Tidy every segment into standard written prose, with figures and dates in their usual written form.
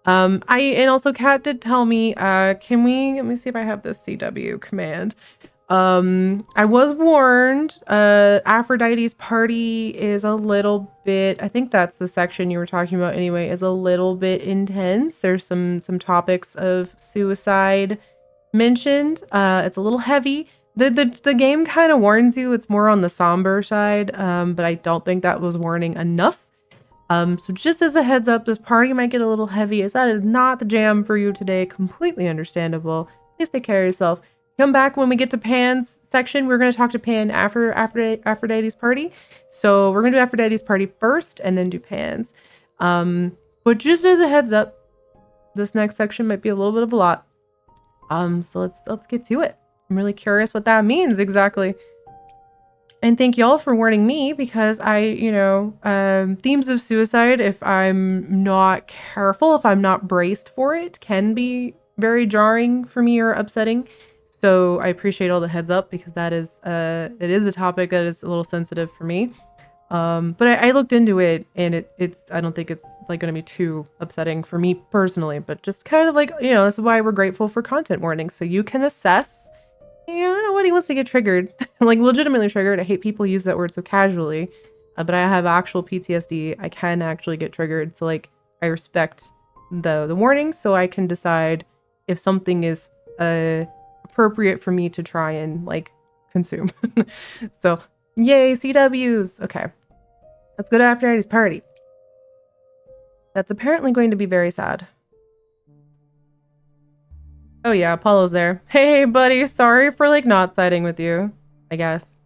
And also Kat did tell me, let me see if I have this CW command. I was warned, Aphrodite's party is a little bit, I think that's the section you were talking about anyway, is a little bit intense. There's some topics of suicide mentioned. It's a little heavy. The game kind of warns you it's more on the somber side, but I don't think that was warning enough. So just as a heads up, this party might get a little heavy, as that is not the jam for you today. Completely understandable. Please take care of yourself. Come back when we get to Pan's section. We're going to talk to Pan after Aphrodite's party. So we're going to do Aphrodite's party first and then do Pan's. But just as a heads up, this next section might be a little bit of a lot. So let's get to it. I'm really curious what that means exactly. And thank y'all for warning me, because themes of suicide, if I'm not careful, if I'm not braced for it, can be very jarring for me or upsetting. So I appreciate all the heads up, because that is, it is a topic that is a little sensitive for me. But I looked into it, and I don't think it's like going to be too upsetting for me personally, but just kind of like, this is why we're grateful for content warnings. So you can assess, nobody wants to get triggered, like legitimately triggered. I hate people use that word so casually, but I have actual PTSD. I can actually get triggered. So like, I respect the warnings, so I can decide if something is, appropriate for me to try and like consume. So yay, CWs. Okay, let's go to Aphrodite's party. That's apparently going to be very sad. Oh yeah, Apollo's there. Hey buddy, sorry for like not siding with you. I guess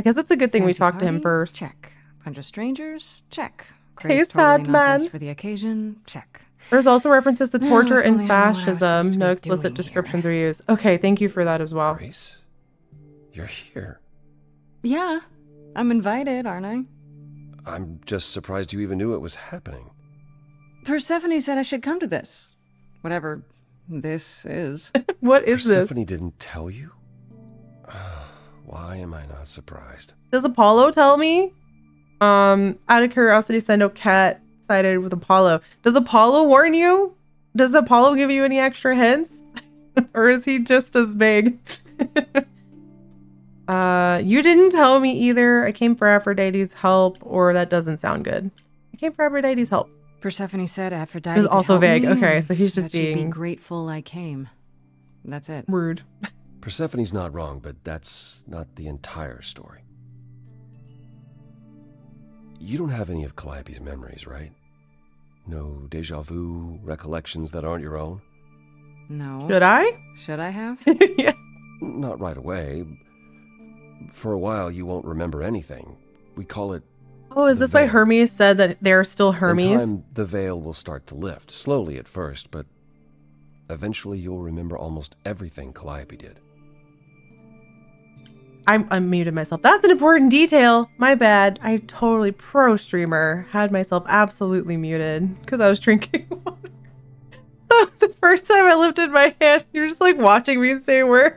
it's a good thing we talked to him first. Check. Bunch of strangers? Check. Hey sad man. For the occasion? Check. There's also references to torture and fascism. No explicit descriptions are used. Okay, thank you for that as well. Grace, you're here. Yeah, I'm invited, aren't I? I'm just surprised you even knew it was happening. Persephone said I should come to this. Whatever this is. What is this? Persephone didn't tell you? Why am I not surprised? Does Apollo tell me? Out of curiosity, send out Cat sided with Apollo. Does Apollo warn you? Does Apollo give you any extra hints? Or is he just as vague? You didn't tell me either. I came for Aphrodite's help, or that doesn't sound good. I came for Aphrodite's help. Persephone said Aphrodite it was also vague. Okay, so he's just being... She'd be grateful I came. That's it. Rude. Persephone's not wrong, but that's not the entire story. You don't have any of Calliope's memories, right? No deja vu, recollections that aren't your own? No. Should I? Should I have? Yeah. Not right away. For a while, you won't remember anything. We call it... Oh, is this why Hermes said that they're still Hermes? In time, the veil will start to lift, slowly at first, but eventually you'll remember almost everything Calliope did. I'm muted myself. That's an important detail. My bad. I totally pro-streamer had myself absolutely muted because I was drinking water. So the first time I lifted my hand, you're just like watching me say words.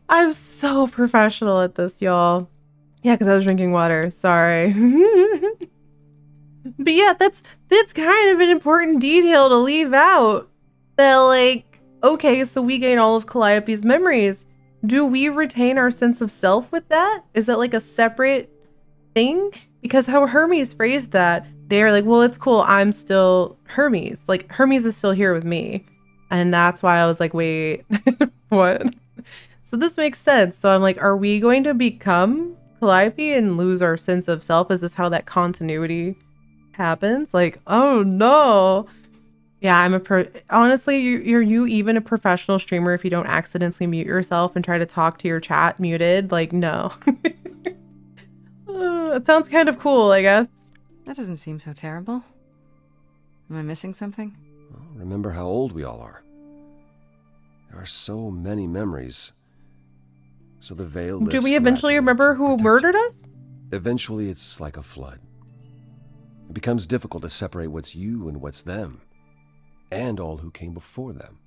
I'm so professional at this, y'all. Yeah, because I was drinking water. Sorry. But yeah, that's kind of an important detail to leave out. That like, okay, so we gain all of Calliope's memories. Do we retain our sense of self with that? Is that like a separate thing? Because how Hermes phrased that, they're like, well, it's cool. I'm still Hermes. Like, Hermes is still here with me. And that's why I was like, wait, what? So this makes sense. So I'm like, are we going to become Calliope and lose our sense of self? Is this how that continuity happens? Like, oh no. Yeah, honestly, you're even a professional streamer if you don't accidentally mute yourself and try to talk to your chat muted? Like, no. That sounds kind of cool, I guess. That doesn't seem so terrible. Am I missing something? Well, remember how old we all are. There are so many memories. So the veil lifts. Do we eventually remember who murdered us? Eventually, it's like a flood. It becomes difficult to separate what's you and what's them. And all who came before them.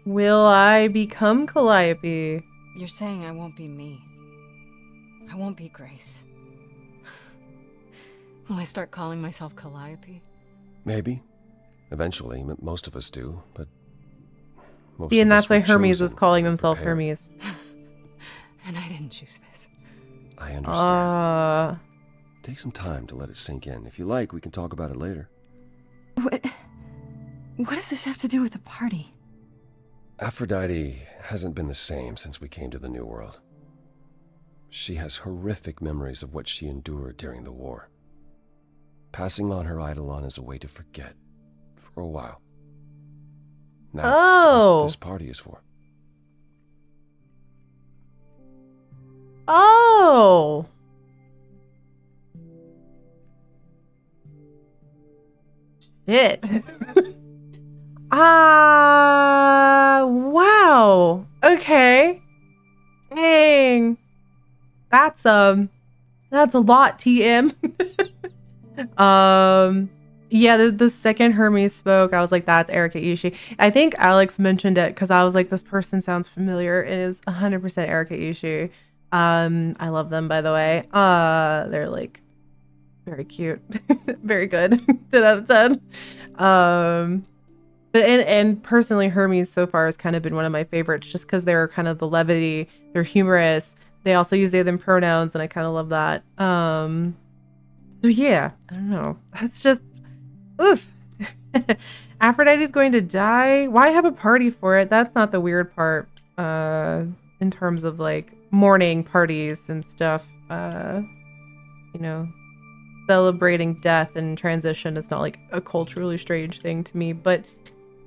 Will I become Calliope? You're saying I won't be me. I won't be Grace. Will I start calling myself Calliope? Maybe. Eventually, most of us do, but most See, and of that's us why were Hermes chosen was calling and himself prepared. Hermes. And I didn't choose this. I understand. Uh, Take some time to let it sink in. If you like, we can talk about it later. What does this have to do with the party? Aphrodite hasn't been the same since we came to the New World. She has horrific memories of what she endured during the war. Passing on her eidolon is a way to forget, for a while. That's what this party is for. Oh. Shit. Wow. Okay. Dang. That's a lot, TM. Yeah, the second Hermes spoke, I was like, that's Erika Ishii. I think Alex mentioned it because I was like, this person sounds familiar. It is 100% Erika Ishii. I love them, by the way. They're like very cute. Very good. 10 out of 10. But and personally, Hermes so far has kind of been one of my favorites just because they're kind of the levity, they're humorous. They also use they them pronouns, and I kind of love that. So yeah, I don't know. That's just oof. Aphrodite's going to die. Why have a party for it? That's not the weird part. In terms of like mourning parties and stuff. You know, celebrating death and transition is not like a culturally strange thing to me. But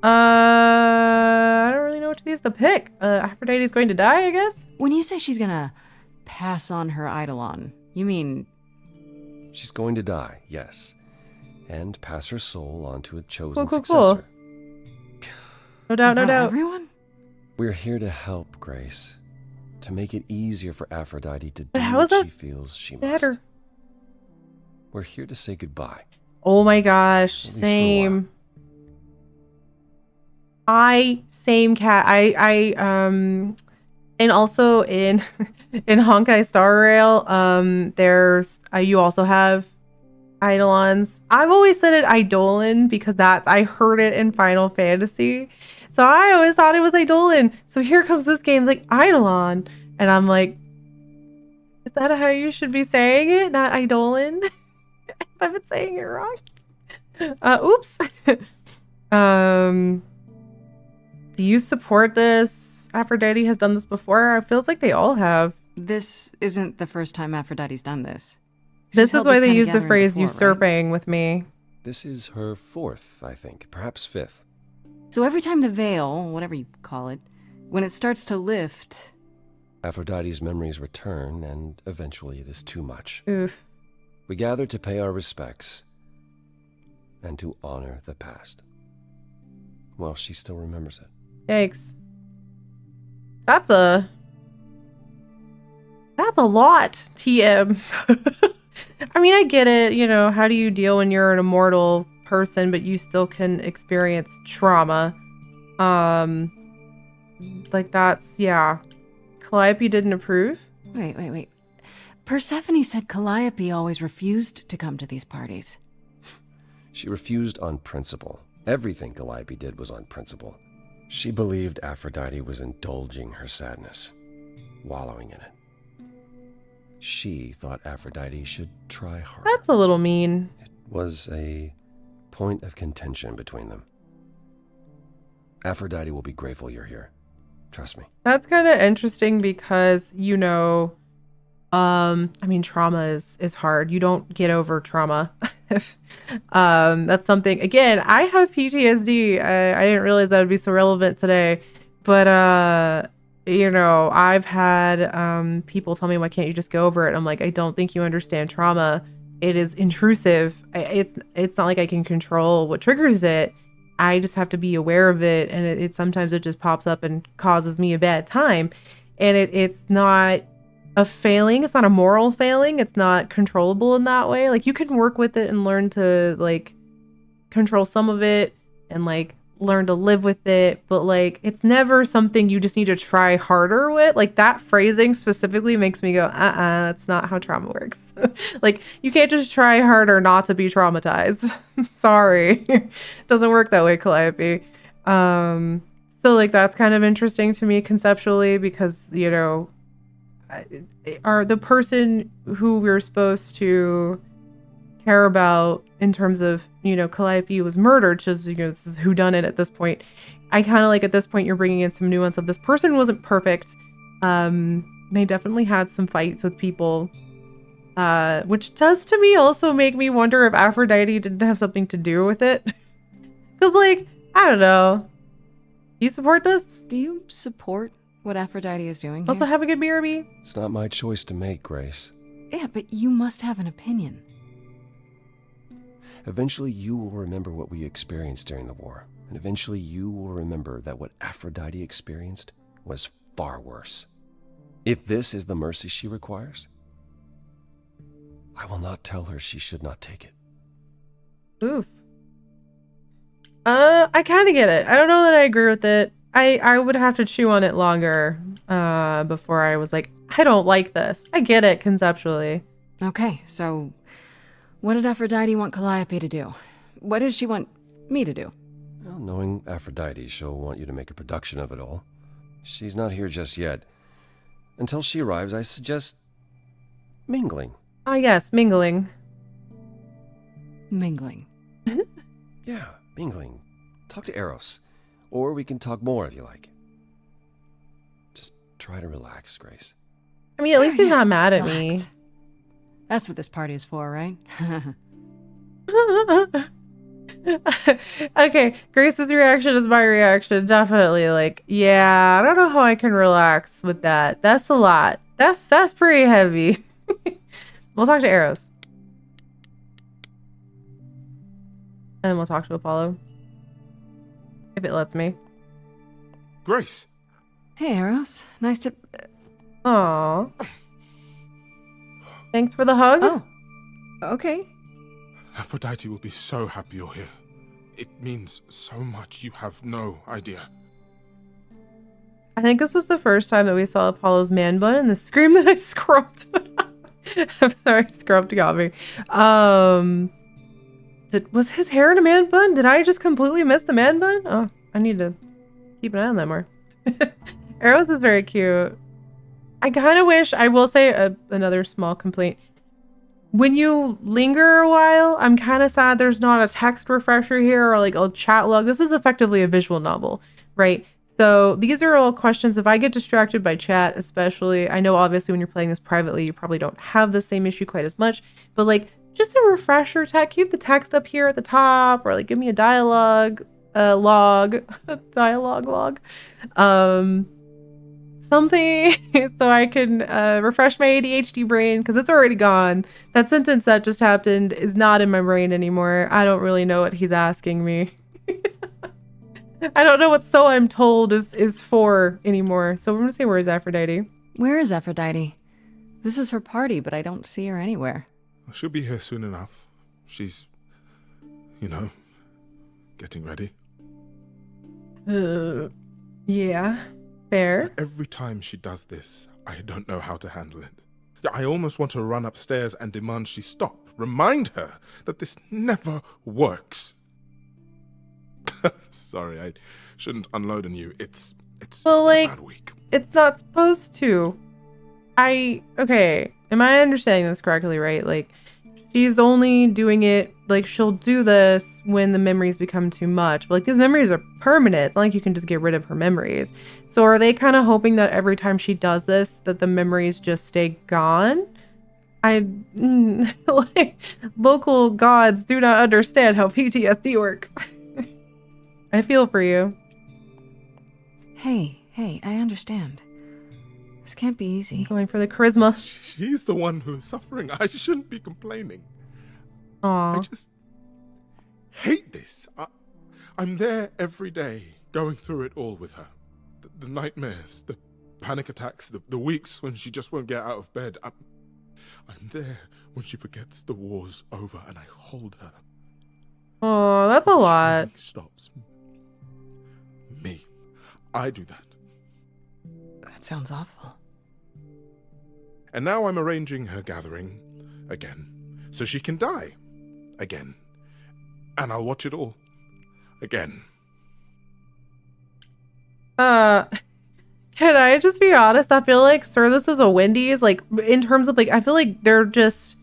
I don't really know which of these to pick. Aphrodite's going to die, I guess. When you say she's gonna pass on her eidolon, you mean... She's going to die, yes, and pass her soul on to a chosen Cool. successor. No doubt, no in front of doubt. everyone? We're here to help, Grace, to make it easier for Aphrodite to do how is what that she feels she better? must. We're here to say goodbye. Oh my gosh, At least for a same. Same cat. And also in in Honkai Star Rail, there's you also have eidolons. I've always said it eidolon because that I heard it in Final Fantasy, so I always thought it was eidolon. So here comes this game's like eidolon, and I'm like, is that how you should be saying it, not eidolon? I've been saying it wrong. Oops. Do you support this? Aphrodite has done this before. It feels like they all have. This isn't the first time Aphrodite's done this. This She's is held why this they kind of use the gathering phrase before, right? usurping with me. This is her fourth, I think, perhaps fifth. So every time the veil, whatever you call it, when it starts to lift... Aphrodite's memories return, and eventually it is too much. Oof. We gather to pay our respects and to honor the past. Well, she still remembers it. Yikes. That's a lot, TM. I mean, I get it. You know, how do you deal when you're an immortal person, but you still can experience trauma? Like that's, yeah. Calliope didn't approve. Wait. Persephone said Calliope always refused to come to these parties. She refused on principle. Everything Calliope did was on principle. She believed Aphrodite was indulging her sadness, wallowing in it. She thought Aphrodite should try harder. That's a little mean. It was a point of contention between them. Aphrodite will be grateful you're here. Trust me. That's kind of interesting because, you know, I mean, trauma is hard. You don't get over trauma. That's something, again, I have PTSD. I didn't realize that would be so relevant today, but, you know, I've had, people tell me, why can't you just go over it? I'm like, I don't think you understand trauma. It is intrusive. It's not like I can control what triggers it. I just have to be aware of it. And it sometimes it just pops up and causes me a bad time. And it's not a failing. It's not a moral failing. It's not controllable in that way. Like, you can work with it and learn to like control some of it and like learn to live with it, but like it's never something you just need to try harder with. Like that phrasing specifically makes me go, that's not how trauma works. Like you can't just try harder not to be traumatized. Sorry. Doesn't work that way, Calliope. So like that's kind of interesting to me conceptually because, you know, are the person who we're supposed to care about in terms of, you know, Calliope was murdered, just, you know, this is whodunit at this point. I kind of like at this point you're bringing in some nuance of this person wasn't perfect. They definitely had some fights with people, which does to me also make me wonder if Aphrodite didn't have something to do with it. Because like, I don't know. You support this? Do you support what Aphrodite is doing here? Also have a good BRB? It's not my choice to make, Grace. Yeah, but you must have an opinion. Eventually, you will remember what we experienced during the war. And eventually, you will remember that what Aphrodite experienced was far worse. If this is the mercy she requires, I will not tell her she should not take it. Oof. I kind of get it. I don't know that I agree with it. I would have to chew on it longer before I was like, I don't like this. I get it conceptually. Okay, so what did Aphrodite want Calliope to do? What does she want me to do? Well, knowing Aphrodite, she'll want you to make a production of it all. She's not here just yet. Until she arrives, I suggest mingling. Ah, yes, mingling. Mingling. Yeah, mingling. Talk to Eros. Or we can talk more if you like. Just try to relax, Grace. I mean, at least he's not mad at me. Relax. That's what this party is for, right? Okay, Grace's reaction is my reaction. Definitely, like, yeah, I don't know how I can relax with that. That's a lot. That's pretty heavy. We'll talk to Eros. And we'll talk to Apollo. If it lets me. Grace! Hey, Eros. Nice to... Aw. Thanks for the hug. Oh, okay. Aphrodite will be so happy you're here. It means so much, you have no idea. I think this was the first time that we saw Apollo's man bun and the scream that I scrubbed. I'm sorry, scrubbed got me. Was his hair in a man bun? Did I just completely miss the man bun? Oh, I need to keep an eye on that more. Eros is very cute. I kind of wish, I will say another small complaint. When you linger a while, I'm kind of sad there's not a text refresher here or like a chat log. This is effectively a visual novel, right? So these are all questions. If I get distracted by chat, especially, I know obviously when you're playing this privately, you probably don't have the same issue quite as much, but like just a refresher text, keep the text up here at the top or like give me a dialogue log, dialogue log, something so I can refresh my ADHD brain because it's already gone. That sentence that just happened is not in my brain anymore. I don't really know what he's asking me. I don't know what "so I'm told" is for anymore. So we're gonna say, where is Aphrodite? Where is Aphrodite? This is her party, but I don't see her anywhere. She'll be here soon enough. She's, you know, getting ready. Yeah, fair. Every time she does this, I don't know how to handle it. I almost want to run upstairs and demand she stop. Remind her that this never works. Sorry, I shouldn't unload on you. It's Well, been a like, bad week. it's not supposed to. Okay, am I understanding this correctly, right? Like, she's only doing it, like, she'll do this when the memories become too much. But, like, these memories are permanent. It's not like you can just get rid of her memories. So are they kind of hoping that every time she does this, that the memories just stay gone? Like, local gods do not understand how PTSD works. I feel for you. Hey, I understand. This can't be easy. Going for the charisma. She's the one who is suffering. I shouldn't be complaining. Aw. I just hate this. I'm there every day, going through it all with her. The nightmares, the panic attacks, the weeks when she just won't get out of bed. I'm there when she forgets the war's over and I hold her. Oh, that's a lot. Screaming stops. Me. I do that. That sounds awful. And now I'm arranging her gathering again, so she can die again. And I'll watch it all again. Can I just be honest? I feel like, sir, this is a Wendy's. Like, in terms of, like, I feel like they're just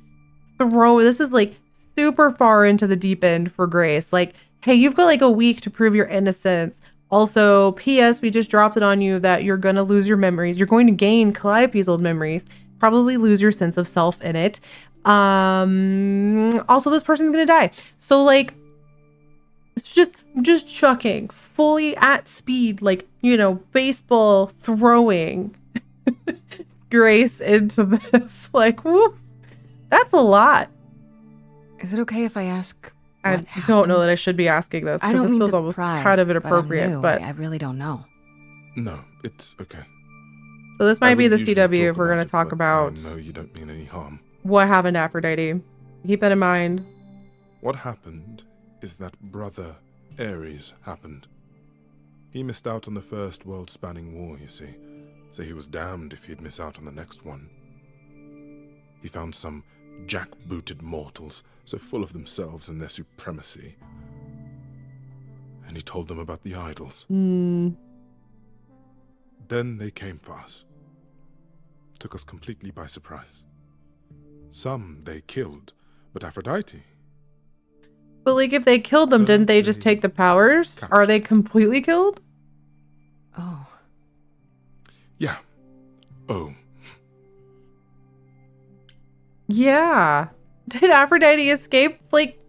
this is, like, super far into the deep end for Grace. Like, hey, you've got, like, a week to prove your innocence. Also, P.S., we just dropped it on you that you're going to lose your memories. You're going to gain Calliope's old memories. Probably lose your sense of self in it. Also, this person's going to die. So, like, it's just chucking fully at speed, like, you know, baseball throwing Grace into this. Like, whoop, that's a lot. Is it okay if I ask I what don't know happened? that I should be asking this I because don't this mean feels to almost pry, kind of but inappropriate. I'm new. But I really don't know. No, it's okay. so this I might be the wouldn't usually CW if we're going to it, talk but about I know you don't mean any harm. what happened to Aphrodite. Keep that in mind. What happened is that Brother Ares happened. He missed out on the first world-spanning war, you see, so he was damned if he'd miss out on the next one. He found some jackbooted mortals, so full of themselves and their supremacy. And he told them about the idols. Then they came for us. Took us completely by surprise. Some they killed, but Aphrodite... But, like, if they killed them, didn't they just take the powers? Are they completely killed? Oh. Yeah. Oh. Yeah. Did Aphrodite escape? Like,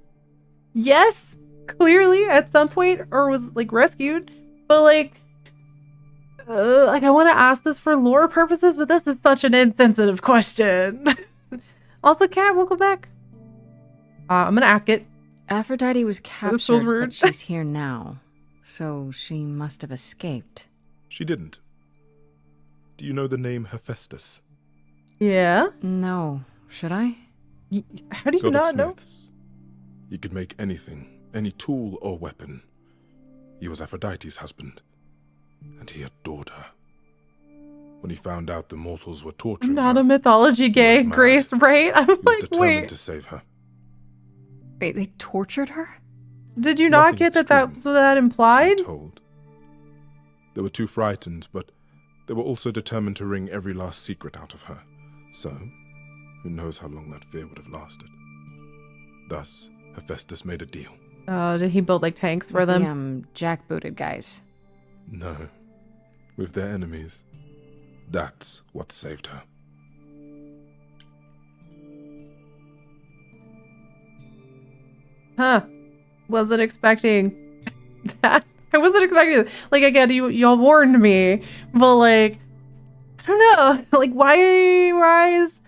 yes, clearly at some point, or was, like, rescued. But, like, I want to ask this for lore purposes, but this is such an insensitive question. Also, Kat, welcome back. I'm going to ask it. Aphrodite was This feels captured, rude. but she's here now. So she must have escaped. She didn't. Do you know the name Hephaestus? Yeah. No. Should I? How do you God of not know? smiths. He could make anything, any tool or weapon. He was Aphrodite's husband, and he adored her. When he found out the mortals were torturing Not her, a mythology gay, mad. Grace, right? I'm he was like, determined wait. to save her. Wait, they tortured her? Did you not Nothing get that extreme, that's what that implied? I'm told. They were too frightened, but they were also determined to wring every last secret out of her. So, who knows how long that fear would have lasted. Thus, Hephaestus made a deal. Oh, did he build, like, tanks for With them? the jackbooted guys. No, with their enemies. That's what saved her. Huh. Wasn't expecting that. I wasn't expecting that. Like, again, y'all warned me, but, like, I don't know. Like, why is...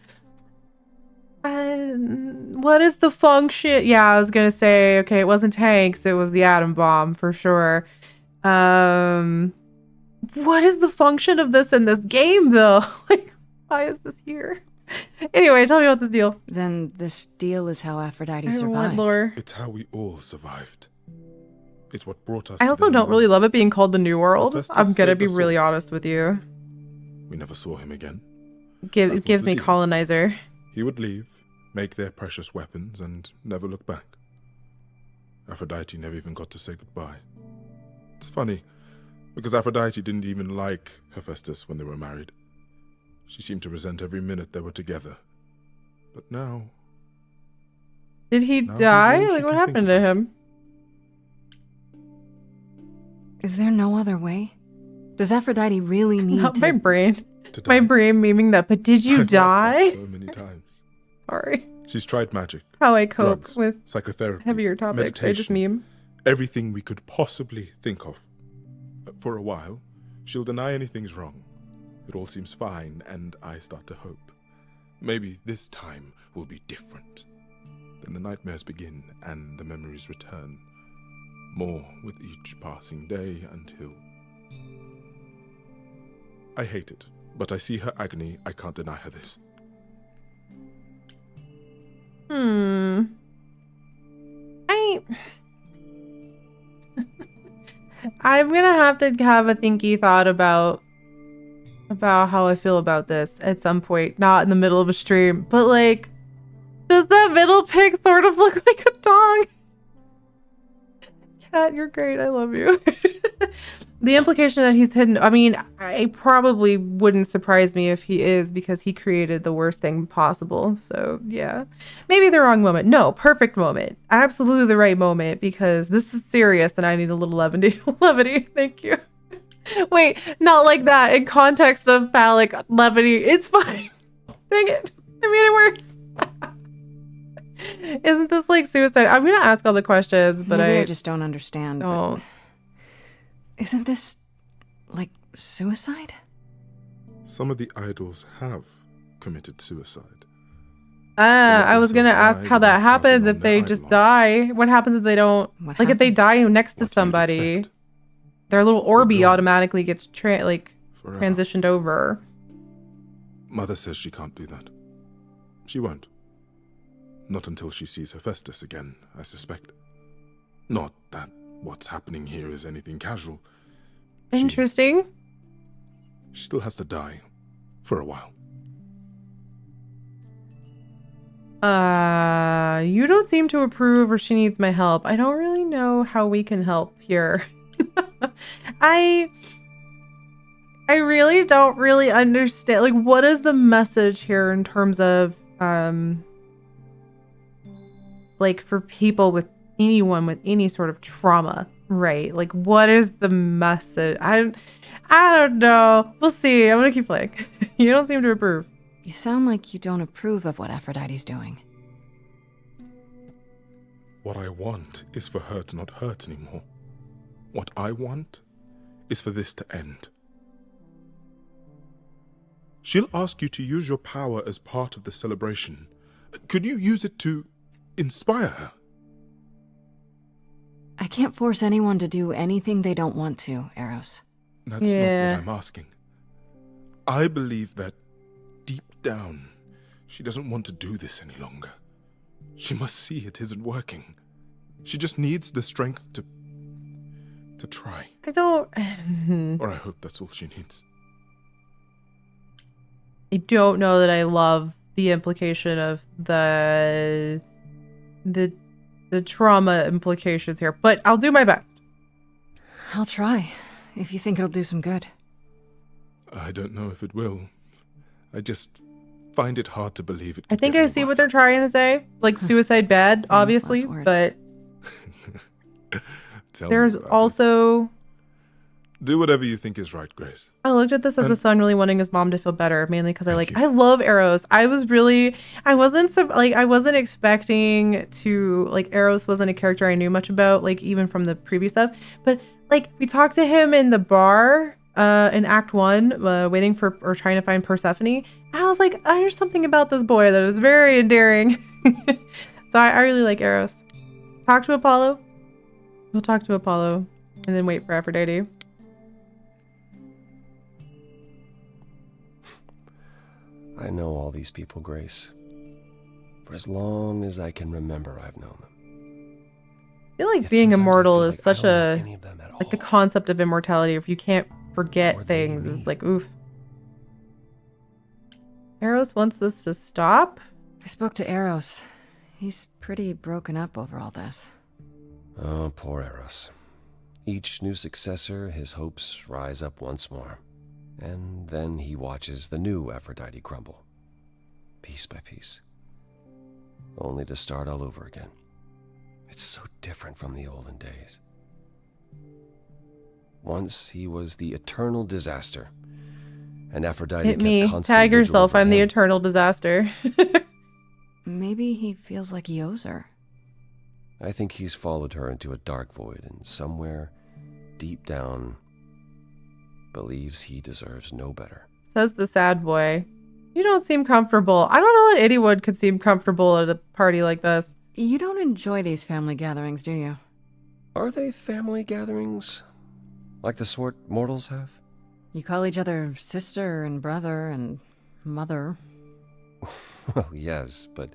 what is the function? Yeah, I was gonna say, okay, it wasn't tanks, it was the atom bomb, for sure. What is the function of this in this game, though? Like, why is this here? Anyway, tell me about this deal. Then this deal is how Aphrodite I don't want survived. lore. It's how we all survived. It's what brought us I to also the don't New really World. love it being called the New World. Hephaestus I'm gonna saved be us really all. honest with you. We never saw him again. It was gives the me deal. colonizer. He would leave, make their precious weapons, and never look back. Aphrodite never even got to say goodbye. It's funny, because Aphrodite didn't even like Hephaestus when they were married. She seemed to resent every minute they were together. But now, Did he Now he's die? all she Like, what can think happened to about. him? Is there no other way? Does Aphrodite really need Not to... my brain. to My die. brain memeing that. But did you I've asked that die? so many times. Sorry. She's tried magic, How I cope drugs, with psychotherapy, heavier topics. I just meditation, meme. everything we could possibly think of. For a while, she'll deny anything's wrong. It all seems fine, and I start to hope. Maybe this time will be different. Then the nightmares begin, and the memories return. More with each passing day until... I hate it, but I see her agony. I can't deny her this. I'm gonna have to have a thinky thought about how I feel about this at some point, not in the middle of a stream, but like, does that middle pig sort of look like a dong? Cat, you're great. I love you. The implication that he's hidden, I mean, I probably wouldn't surprise me if he is, because he created the worst thing possible. So yeah, maybe the wrong moment. No, perfect moment. Absolutely the right moment, because this is serious and I need a little levity. Levity. Thank you. Wait, not like that. In context of phallic levity, it's fine. Dang it. I made it worse. Isn't this like suicide? I'm gonna ask all the questions, but Maybe I I just don't understand. don't. But isn't this like suicide? Some of the idols have committed suicide. I was gonna themselves ask die how that without happens passing if on they their just idol. die. What happens if they don't? What Like if they happens? die next to What you'd somebody, expect. their little orby gone. automatically gets Forever. transitioned over. Mother says she can't do that. She won't. Not until she sees Hephaestus again, I suspect. Not that what's happening here is anything casual. Interesting. She still has to die. For a while. You don't seem to approve, or she needs my help. I don't really know how we can help here. I really don't really understand. Like, what is the message here in terms of, like, for people with anyone with any sort of trauma, right? Like, what is the message? I don't know. We'll see. I'm gonna keep playing. You don't seem to approve. You sound like you don't approve of what Aphrodite's doing. What I want is for her to not hurt anymore. What I want is for this to end. She'll ask you to use your power as part of the celebration. Could you use it to inspire her? I can't force anyone to do anything they don't want to, Eros. That's Yeah. not what I'm asking. I believe that deep down, she doesn't want to do this any longer. She must see it isn't working. She just needs the strength to try. I don't. Or I hope that's all she needs. I don't know that I love the implication of the trauma implications here, but I'll do my best. I'll try, if you think it'll do some good. I don't know if it will. I just find it hard to believe it I could think get I any see what worse. they're trying to say. Like suicide bad, Famous obviously, last words. but Tell me there's about it. also. Do whatever you think is right, Grace. I looked at this as a And- son really wanting his mom to feel better, mainly because Thank you. I love Eros. I wasn't expecting to, like, Eros wasn't a character I knew much about, like, even from the previous stuff. But, like, we talked to him in the bar in Act 1, waiting for, or trying to find Persephone. And I was like, there's something about this boy that is very endearing. So I really like Eros. Talk to Apollo. We'll talk to Apollo and then wait for Aphrodite. I know all these people, Grace. For as long as I can remember, I've known them. I feel like Yet being sometimes I immortal feel is like I such don't know a, any of them at like, the all. concept of immortality. If you can't forget Or they things, me. is like, oof. Eros wants this to stop. I spoke to Eros. He's pretty broken up over all this. Oh, poor Eros. Each new successor, his hopes rise up once more. And then he watches the new Aphrodite crumble, piece by piece, only to start all over again. It's so different from the olden days. Once he was the eternal disaster, and Aphrodite Hit kept me. constant Tag vigil yourself. over I'm the him. eternal disaster. Maybe he feels like he owes her. I think he's followed her into a dark void, and somewhere, deep down, believes he deserves no better. Says the sad boy. You don't seem comfortable. I don't know that anyone could seem comfortable at a party like this. You don't enjoy these family gatherings, do you? Are they family gatherings? Like the sort mortals have? You call each other sister and brother and mother. Well, yes, but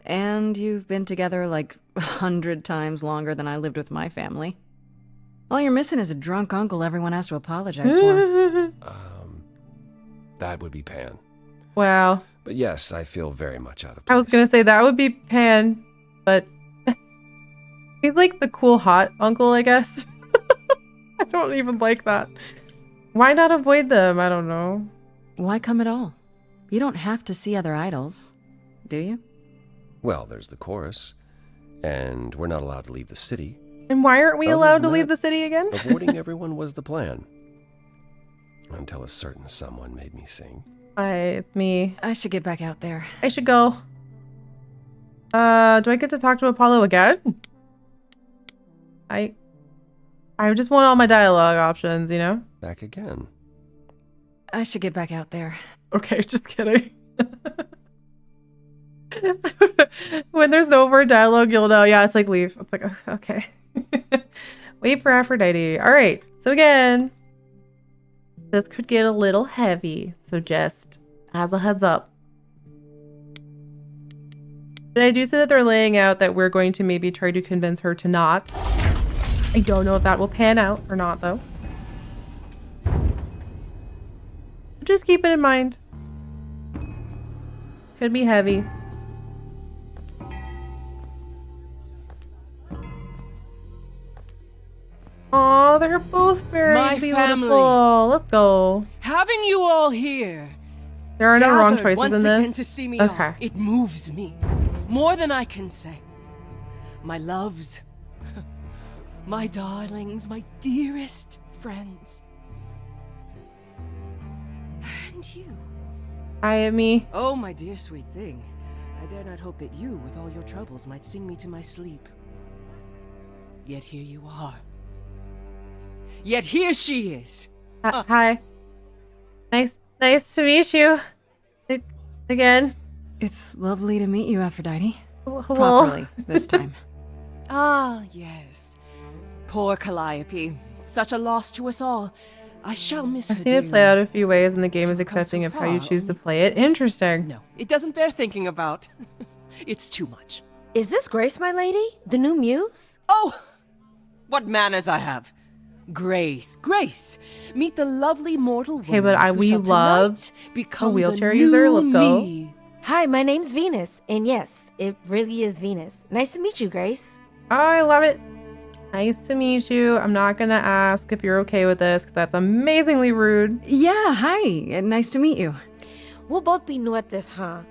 And you've been together like 100 times longer than I lived with my family. All you're missing is a drunk uncle everyone has to apologize for. That would be Pan. Wow. But yes, I feel very much out of I place. was gonna say that would be Pan, but he's like the cool hot uncle, I guess. I don't even like that. Why not avoid them? I don't know. Why come at all? You don't have to see other idols, do you? Well, there's the chorus, and we're not allowed to leave the city. And why aren't we Other allowed than to leave that, the city again? Avoiding everyone was the plan. Until a certain someone made me sing. It's me. I should get back out there. I should go. Do I get to talk to Apollo again? I just want all my dialogue options, you know? Back again. I should get back out there. Okay, just kidding. When there's no more dialogue, you'll know. Yeah, it's like leave. It's like, okay. Wait for Aphrodite. All right. So again, this could get a little heavy. So just as a heads up. But I do see that they're laying out that we're going to maybe try to convince her to not. I don't know if that will pan out or not, though. Just keep it in mind. Could be heavy. Oh, they're both very My beautiful. family. Let's go. Having you all here, There are no wrong gathered choices once in again this. to see me Okay. off, it moves me more than I can say. My loves, my darlings, my dearest friends, and you. Hi, me. Oh, my dear sweet thing, I dare not hope that you, with all your troubles, might sing me to my sleep. Yet here you are. Yet here she is. Hi. Nice to meet you. Again. It's lovely to meet you, Aphrodite. Well, Properly, this time. Ah, yes. Poor Calliope. Such a loss to us all. I shall miss her I've seen it play dearly. out a few ways, and the game is You've come accepting so of how you far, choose to only- play it. Interesting. No, it doesn't bear thinking about. It's too much. Is this Grace, my lady? The new muse? Oh, what manners I have. Grace, Grace, meet the lovely mortal woman. Okay, but who we shall love tonight become a wheelchair the user. new Let's go. me. Hi, my name's Venus. And yes, it really is Venus. Nice to meet you, Grace. Oh, I love it. Nice to meet you. I'm not gonna ask if you're okay with this, 'cause that's amazingly rude. Yeah, hi. Nice to meet you. We'll both be new at this, huh?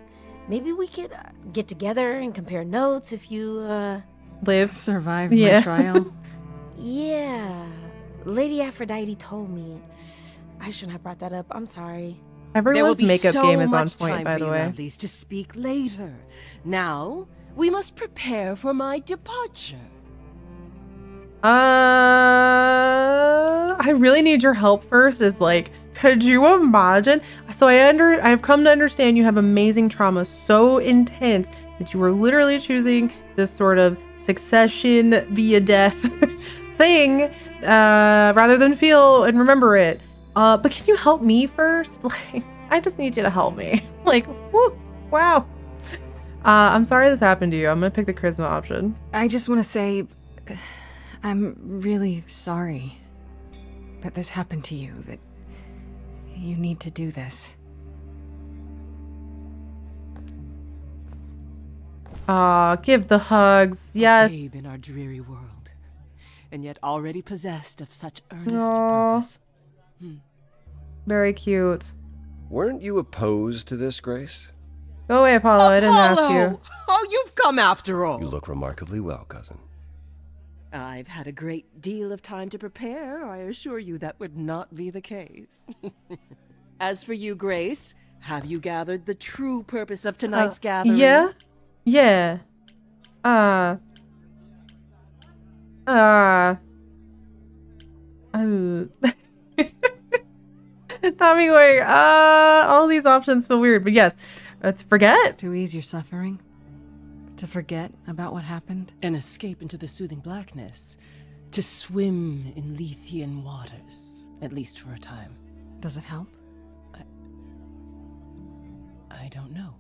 Maybe we could get together and compare notes if you, Liv. Survived Yeah. my trial. Yeah. Lady Aphrodite told me. I shouldn't have brought that up. I'm sorry. There will Everyone's be makeup so game is on much point, time by for the you way. lovelies to speak later. Now, we must prepare for my departure. I really need your help first. Is like, could you imagine? So I've come to understand you have amazing trauma so intense that you were literally choosing this sort of succession via death thing, rather than feel and remember it. But can you help me first? Like, I just need you to help me. Like, whoo, wow. I'm sorry this happened to you. I'm gonna pick the charisma option. I just want to say, I'm really sorry that this happened to you, that you need to do this. Give the hugs. Yes. Babe in our dreary world, and yet already possessed of such earnest Aw. purpose. Very cute. Weren't you opposed to this, Grace? Go away, Apollo. I didn't ask you. Apollo! Oh, you've come after all. You look remarkably well, cousin. I've had a great deal of time to prepare. I assure you that would not be the case. As for you, Grace, have you gathered the true purpose of tonight's gathering? Yeah? Yeah. Oh. Tommy going, all these options feel weird, but yes, let's forget. To ease your suffering? To forget about what happened? An escape into the soothing blackness. To swim in Leithian waters, at least for a time. Does it help? I don't know.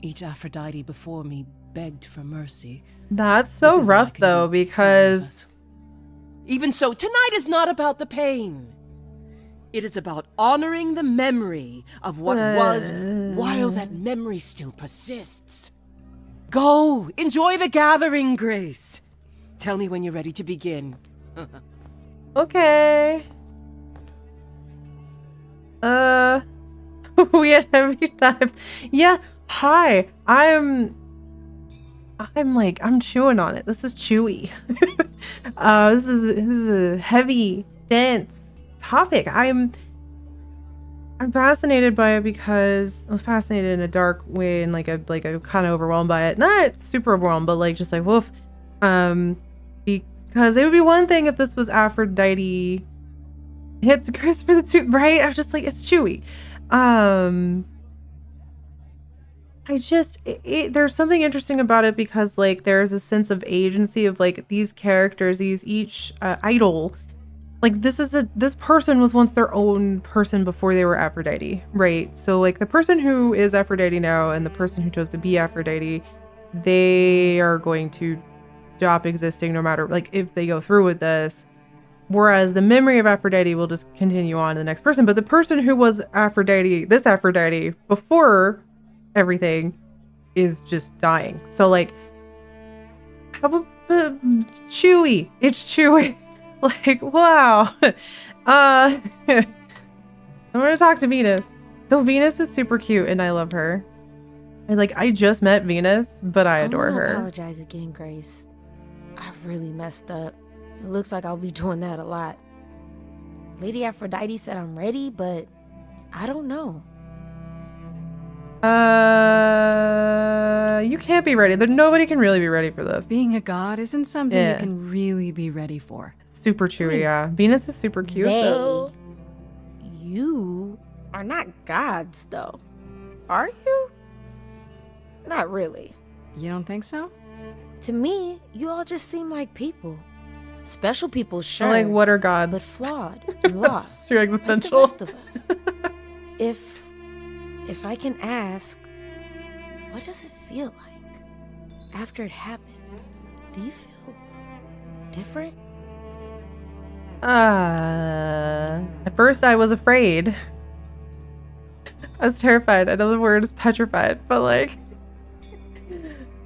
Each Aphrodite before me begged for mercy. That's so This is all I rough can do though, for all of us. because Even so, tonight is not about the pain. It is about honoring the memory of what was while that memory still persists. Go, enjoy the gathering, Grace. Tell me when you're ready to begin. Okay. We had heavy times. Yeah, hi. I'm chewing on it. This is chewy. This is a heavy, dense topic. I'm fascinated by it because I'm fascinated in a dark way and like a kind of overwhelmed by it. Not super overwhelmed, but like just like woof. Because it would be one thing if this was Aphrodite hits Chris for the tooth, right? I was just like, it's chewy. There's something interesting about it because like there's a sense of agency of like these characters, each idol. Like this person was once their own person before they were Aphrodite, right? So like the person who is Aphrodite now and the person who chose to be Aphrodite, they are going to stop existing no matter like if they go through with this. Whereas the memory of Aphrodite will just continue on to the next person. But the person who was Aphrodite, this Aphrodite before everything is just dying. So like how about the chewy? It's chewy. Like, wow. I'm gonna talk to Venus. Though Venus is super cute and I love her. And like I just met Venus, but I adore her. Apologize again, Grace. I really messed up. It looks like I'll be doing that a lot. Lady Aphrodite said I'm ready, but I don't know. You can't be ready. Nobody can really be ready for this. Being a god isn't something you can really be ready for. Super chewy, yeah. Venus is super cute, though. You are not gods, though. Are you? Not really. You don't think so? To me, you all just seem like people. Special people, sure. Like, what are gods? But flawed and lost. Too like the existential. rest of us. If I can ask, what does it feel like after it happened? Do you feel different? At first I was afraid. I was terrified. I know the word is petrified, but like,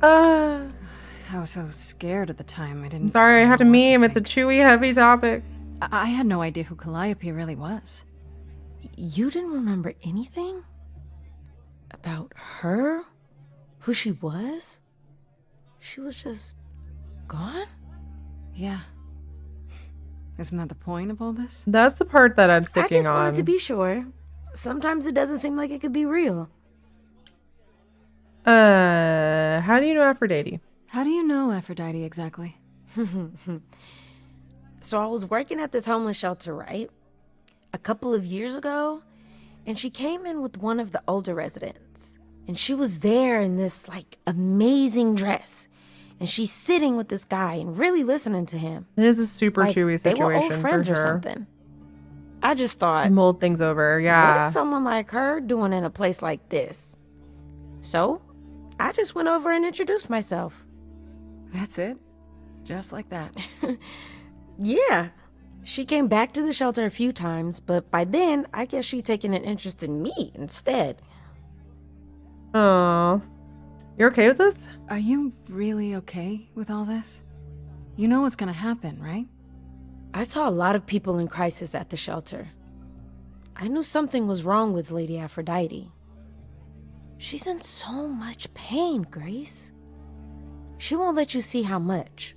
I was so scared at the time. I'm sorry, I have to meme. It's a chewy, heavy topic. I had no idea who Calliope really was. You didn't remember anything? About her? Who she was? She was just gone? Yeah. Isn't that the point of all this? That's the part that I'm sticking on. I just wanted to be sure. Sometimes it doesn't seem like it could be real. How do you know Aphrodite? How do you know Aphrodite exactly? So I was working at this homeless shelter, right? A couple of years ago, and she came in with one of the older residents. And she was there in this, like, amazing dress. And she's sitting with this guy and really listening to him. It is a super like, chewy situation. They were old friends for or her. something. I just thought, Mold things over, what yeah. is someone like her doing in a place like this? So, I just went over and introduced myself. That's it? Just like that? Yeah. She came back to the shelter a few times, but by then, I guess she'd taken an interest in me instead. Oh, you're okay with this? Are you really okay with all this? You know what's gonna happen, right? I saw a lot of people in crisis at the shelter. I knew something was wrong with Lady Aphrodite. She's in so much pain, Grace. She won't let you see how much.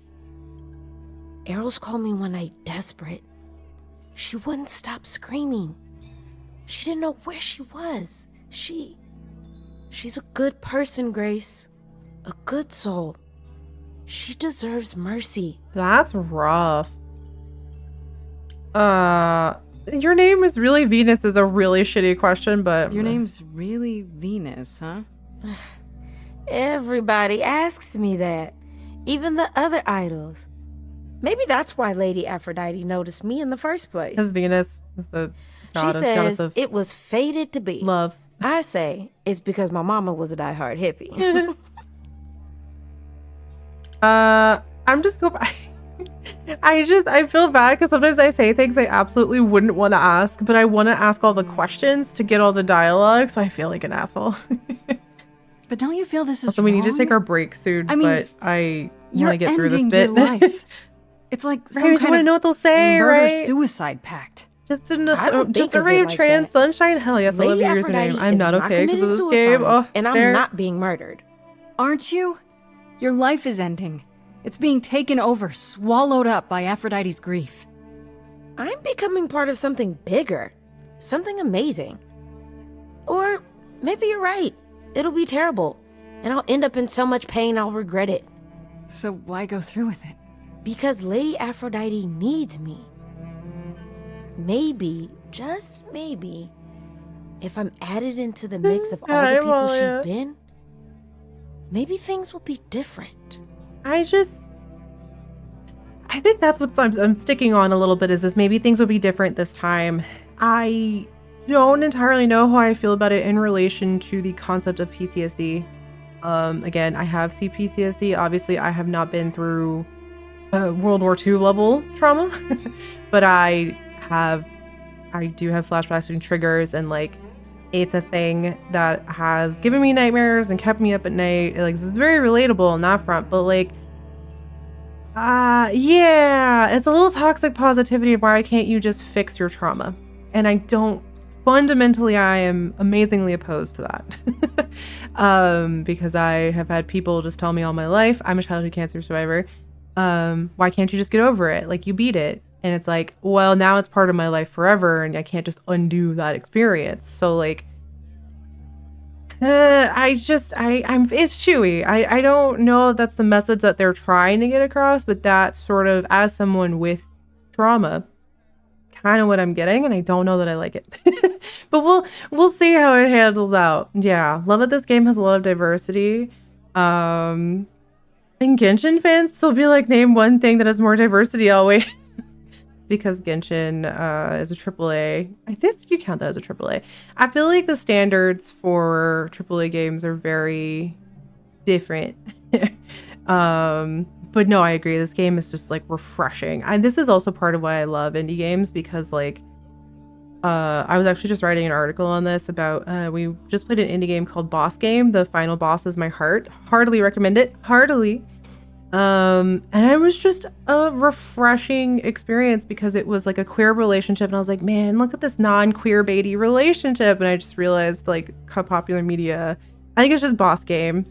Eros called me one night desperate. She wouldn't stop screaming. She didn't know where she was. She's a good person, Grace. A good soul. She deserves mercy. That's rough. Your name is really Venus is a really shitty question, but... Your name's really Venus, huh? Everybody asks me that. Even the other idols. Maybe that's why Lady Aphrodite noticed me in the first place. Because Venus is the She goddess says of it was fated to be. love. I say it's because my mama was a diehard hippie. I'm just going I feel bad because sometimes I say things I absolutely wouldn't want to ask, but I want to ask all the questions to get all the dialogue, so I feel like an asshole. But don't you feel this is So we need to wrong? take our break soon, I mean, but I want You're to get through this ending bit. your life. It's like Right, some we just kind want to of know what they'll say, right? murder-suicide pact. Just I don't just think a of it ray of like trans that. sunshine. Hell yes, I love Lady your username. Aphrodite I'm is not okay because committing of this suicide, game. Oh, and I'm there. not being murdered. Aren't you? Your life is ending. It's being taken over, swallowed up by Aphrodite's grief. I'm becoming part of something bigger, something amazing. Or maybe you're right. It'll be terrible, and I'll end up in so much pain I'll regret it. So why go through with it? Because Lady Aphrodite needs me. Maybe, just maybe, if I'm added into the mix of all the people she's been, maybe things will be different. I think that's what I'm sticking on a little bit, is this maybe things will be different this time. I don't entirely know how I feel about it in relation to the concept of PTSD. Again, I have CPTSD. Obviously, I have not been through World War II level trauma, but I do have flashbacks and triggers, and like it's a thing that has given me nightmares and kept me up at night. Like, it's very relatable on that front, but like yeah, it's a little toxic positivity of why can't you just fix your trauma? And I am amazingly opposed to that. Because I have had people just tell me all my life, I'm a childhood cancer survivor. Why can't you just get over it? Like, you beat it. And it's like, well, now it's part of my life forever, and I can't just undo that experience. So like, it's chewy. I don't know if that's the message that they're trying to get across, but that's sort of, as someone with trauma, kind of what I'm getting, and I don't know that I like it. But we'll see how it handles out. Yeah, love that this game has a lot of diversity. And Genshin fans will be like, name one thing that has more diversity always. Because Genshin is a AAA. I think you count that as a AAA. I feel like the standards for AAA games are very different. But no, I agree. This game is just like refreshing. And this is also part of why I love indie games, because like I was actually just writing an article on this about we just played an indie game called Boss Game. The final boss is my heart. Heartily recommend it. Heartily. And it was just a refreshing experience because it was like a queer relationship, and I was like, man, look at this non-queer baity relationship. And I just realized like how popular media, I think it's just Boss Game.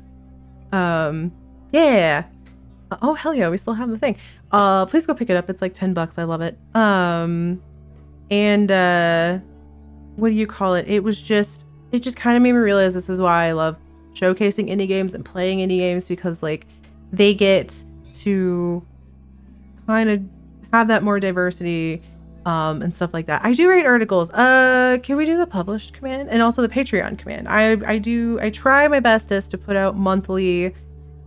Yeah. Oh hell yeah, we still have the thing. Please go pick it up. It's like $10. I love it. And what do you call it? It just kind of made me realize this is why I love showcasing indie games and playing indie games, because like they get to kind of have that more diversity and stuff like that. I do write articles. Can we do the published command and also the Patreon command? I try my bestest to put out monthly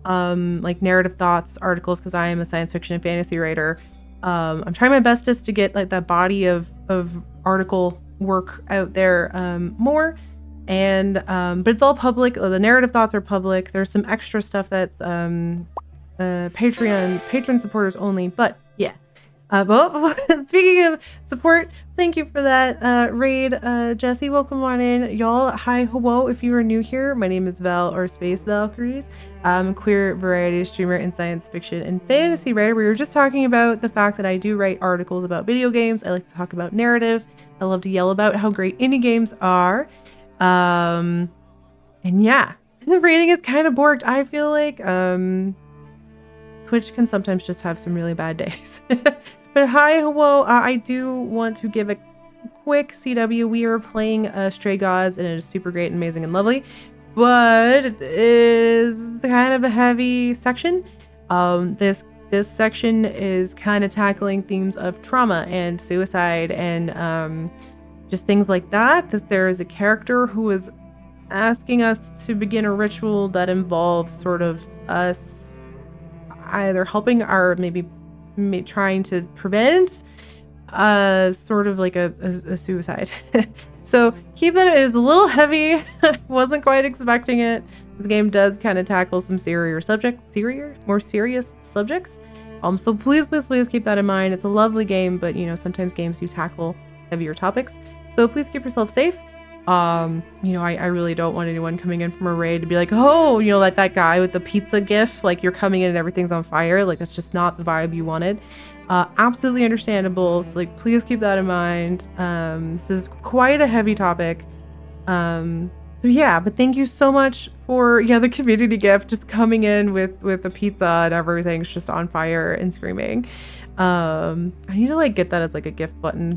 like narrative thoughts articles, because I am a science fiction and fantasy writer. I'm trying my bestest to get like that body of article work out there more. And but it's all public. The narrative thoughts are public. There's some extra stuff that's patron supporters only, but yeah. But speaking of support, thank you for that raid, Jesse. Welcome on in, y'all. Hi, hello. If you are new here, my name is Val, or Space Valkyries. I'm a queer variety streamer and science fiction and fantasy writer. We were just talking about the fact that I do write articles about video games. I like to talk about narrative. I love to yell about how great indie games are. And yeah, the rating is kind of borked. I feel like Twitch can sometimes just have some really bad days. But hi, hello. I do want to give a quick CW. We are playing Stray Gods, and it is super great and amazing and lovely, but it is kind of a heavy section. This section is kind of tackling themes of trauma and suicide and just things like that. There is a character who is asking us to begin a ritual that involves sort of us either helping or maybe trying to prevent sort of like a suicide. So keep that. It is a little heavy. I wasn't quite expecting it. This game does kind of tackle some more serious subjects. So please, please, please keep that in mind. It's a lovely game, but you know, sometimes games do tackle heavier topics. So please keep yourself safe. You know, I really don't want anyone coming in from a raid to be like, oh, you know, like that guy with the pizza gif, like you're coming in and everything's on fire. Like that's just not the vibe you wanted. Absolutely understandable. So like, please keep that in mind. This is quite a heavy topic. So yeah, but thank you so much for, yeah, the community gift, just coming in with the pizza and everything's just on fire and screaming. I need to like get that as like a gift button,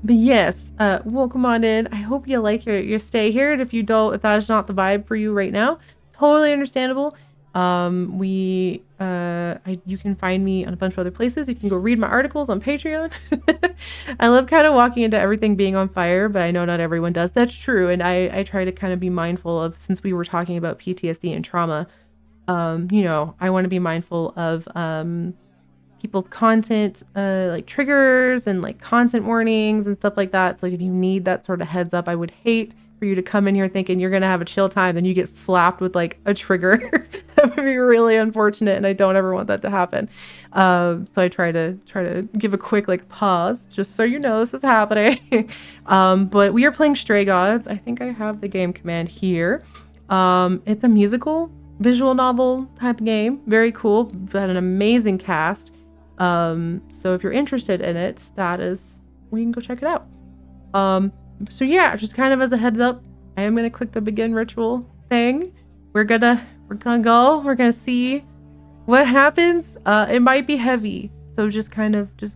but yes, welcome on in. I hope you like your stay here. And if you don't, if that is not the vibe for you right now, totally understandable. You can find me on a bunch of other places. You can go read my articles on Patreon. I love kind of walking into everything being on fire, but I know not everyone does. That's true. And I try to kind of be mindful of, since we were talking about PTSD and trauma, you know, I want to be mindful of, people's content, like triggers and like content warnings and stuff like that. So like if you need that sort of heads up, I would hate for you to come in here thinking you're going to have a chill time and you get slapped with like a trigger. That would be really unfortunate. And I don't ever want that to happen. So I try to give a quick like pause, just so you know this is happening. But we are playing Stray Gods. I think I have the game command here. It's a musical visual novel type game. Very cool. Got an amazing cast. So if you're interested in it, we can go check it out. So yeah, just kind of as a heads up, I am gonna click the begin ritual thing. We're gonna go. We're gonna see what happens. It might be heavy, so just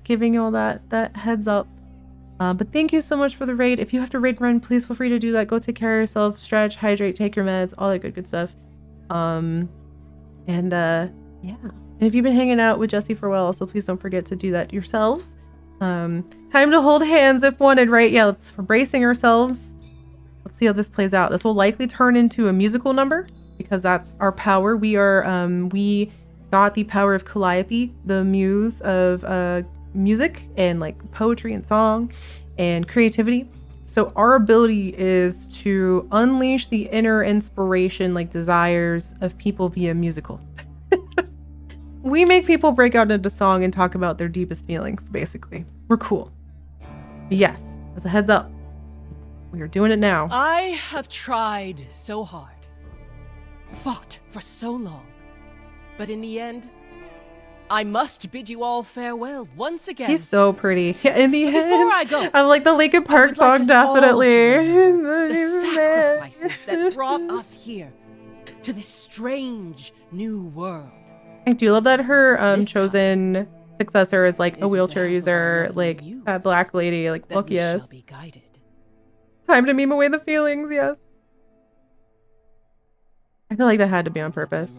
giving you all that heads up. But thank you so much for the raid. If you have to raid run, please feel free to do that. Go take care of yourself, stretch, hydrate, take your meds, all that good stuff. Yeah. And if you've been hanging out with Jesse for a while, also please don't forget to do that yourselves. Time to hold hands if wanted, right? Yeah, we're bracing ourselves. Let's see how this plays out. This will likely turn into a musical number because that's our power. We got the power of Calliope, the muse of music and like poetry and song and creativity. So our ability is to unleash the inner inspiration, like desires of people via musical. We make people break out into song and talk about their deepest feelings, basically. We're cool. But yes, as a heads up, we are doing it now. I have tried so hard, fought for so long, but in the end, I must bid you all farewell once again. He's so pretty. Yeah, in the end, before I go, I'm like the Linkin Park song, like definitely. The sacrifices that brought us here to this strange new world. I do love that her chosen successor is like a wheelchair user, like that black lady, like fuck yes. Time to meme away the feelings, yes. I feel like that had to be on purpose.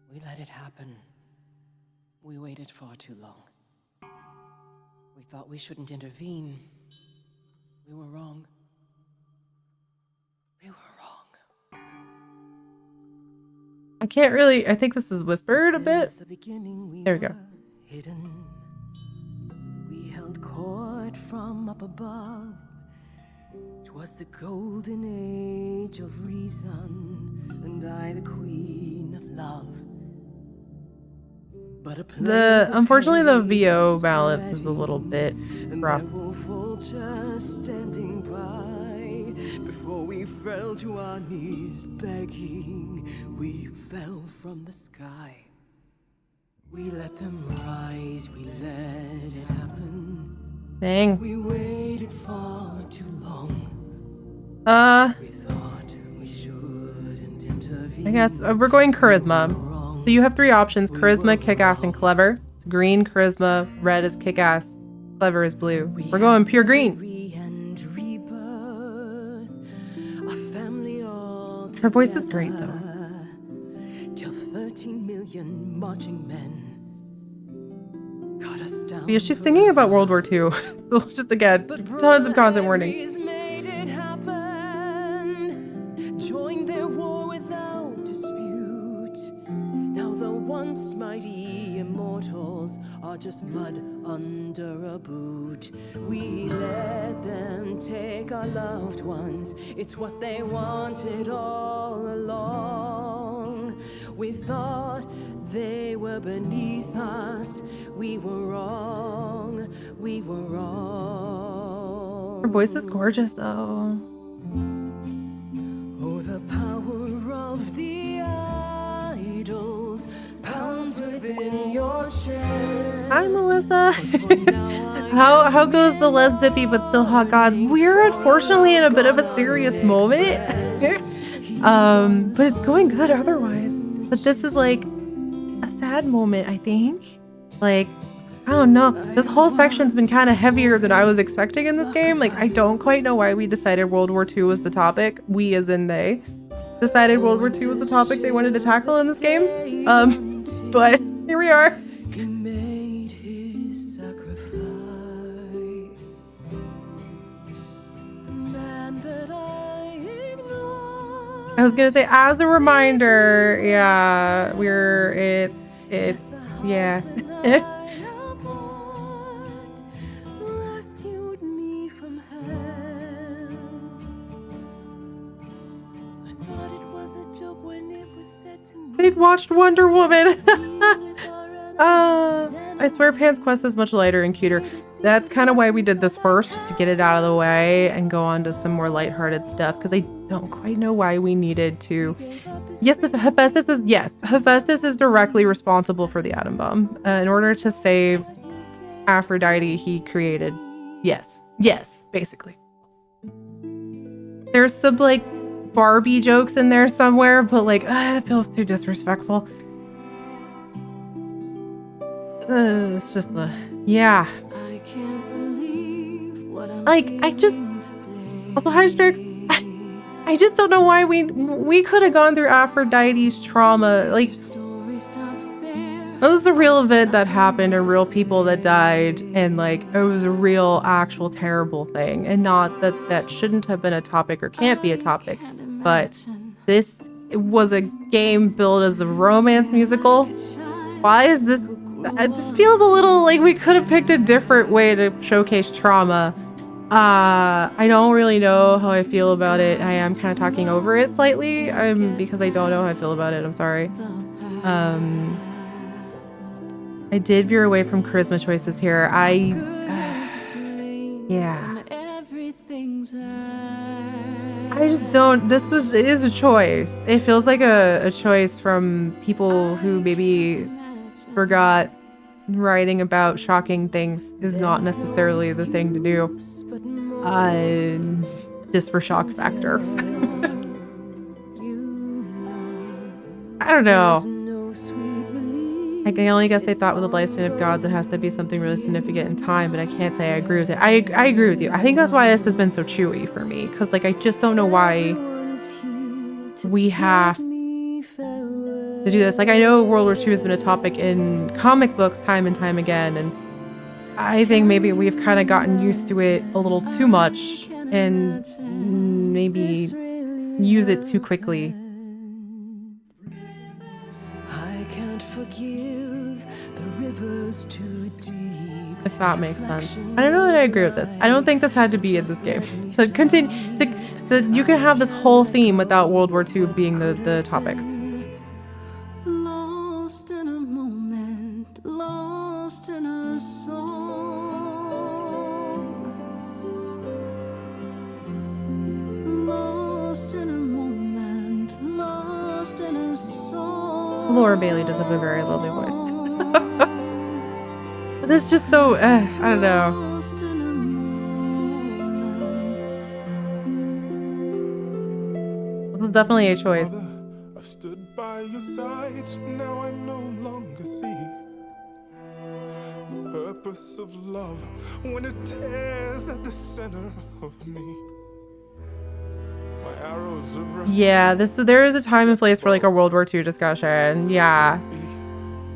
We let it happen. We waited far too long. We thought we shouldn't intervene. We were wrong. I can't really, I think this is whispered a bit. There we go. Hidden. We held court from up above. 'Twas the golden age of reason, and I the queen of love. But unfortunately the VO balance is a little bit rough. Standing by before we fell to our knees begging, we fell from the sky. We let them rise, we let it happen. Dang. We waited far too long. We thought we shouldn't intervene. I guess we're going charisma. So you have three options: charisma, kick-ass, and clever. So green, charisma, red is kick-ass, clever is blue. We're going pure green. Her voice is great though. Till 13 million marching men cut us down. Yeah, she's singing about World War II. Just again, tons of content warnings. Joined their war without dispute. Now the once mighty immortals are just mud under a boot. We let them take our loved ones. It's what they wanted all along. We thought They were beneath us. We were wrong. We were wrong. Her voice is gorgeous, though. Oh, the power of the idols pounds within your chest. Hi, Melissa. How goes the less zippy but still hot gods? We're unfortunately in a bit of a serious moment. But it's going good otherwise. But this is like a sad moment, I think. Like, I don't know. This whole section's been kind of heavier than I was expecting in this game. Like, I don't quite know why we decided World War II was the topic. We, as in they, decided World War II was the topic they wanted to tackle in this game. But here we are. He made his sacrifice. The man that I ignored. I was gonna say, as a reminder, yeah, yeah. Rescued me from hell. I thought it was a joke when it was said to me. They'd watched Wonder Woman. I swear Pan's quest is much lighter and cuter. That's kind of why we did this first, just to get it out of the way and go on to some more lighthearted stuff, because I don't quite know why we needed to. Yes, Hephaestus is directly responsible for the atom bomb. In order to save Aphrodite, he created. Yes, basically. There's some like Barbie jokes in there somewhere, but like, it feels too disrespectful. It's just the, yeah. I can't believe what I'm Like, I just, feeling also High Strix, I just don't know why we could have gone through Aphrodite's trauma. Like, story stops there. this is a real event that happened and real people that died, and like, it was a real, actual terrible thing, and not that shouldn't have been a topic or can't be a topic, but this was a game billed as a romance musical. Why is this? It just feels a little like we could have picked a different way to showcase trauma. I don't really know how I feel about it. I am kind of talking over it slightly because I don't know how I feel about it. I'm sorry. I did veer away from charisma choices here. Yeah. I just don't. It is a choice. It feels like a choice from people who maybe forgot writing about shocking things is not necessarily the thing to do. Just for shock factor. I don't know. I can only guess they thought with the lifespan of gods it has to be something really significant in time, but I can't say I agree with it. I agree with you. I think that's why this has been so chewy for me, because like I just don't know why we have to do this. Like, I know World War II has been a topic in comic books time and time again, and I think maybe we've kind of gotten used to it a little too much and maybe use it too quickly. I can't forgive the rivers too deep. If that makes sense. I don't know that I agree with this. I don't think this had to be in this game. So continue. You can have this whole theme without World War II being the topic. Lost in a moment, lost in a song. Lost in a moment, lost in a song. Laura Bailey does have a very lovely voice. But this is just so, I don't know. Lost in a moment. This is definitely a choice. Mother, I've stood by your side, now I no longer see the purpose of love when it tears at the center of me. My arrows are Yeah, there is a time and place for like a World War II discussion. Yeah.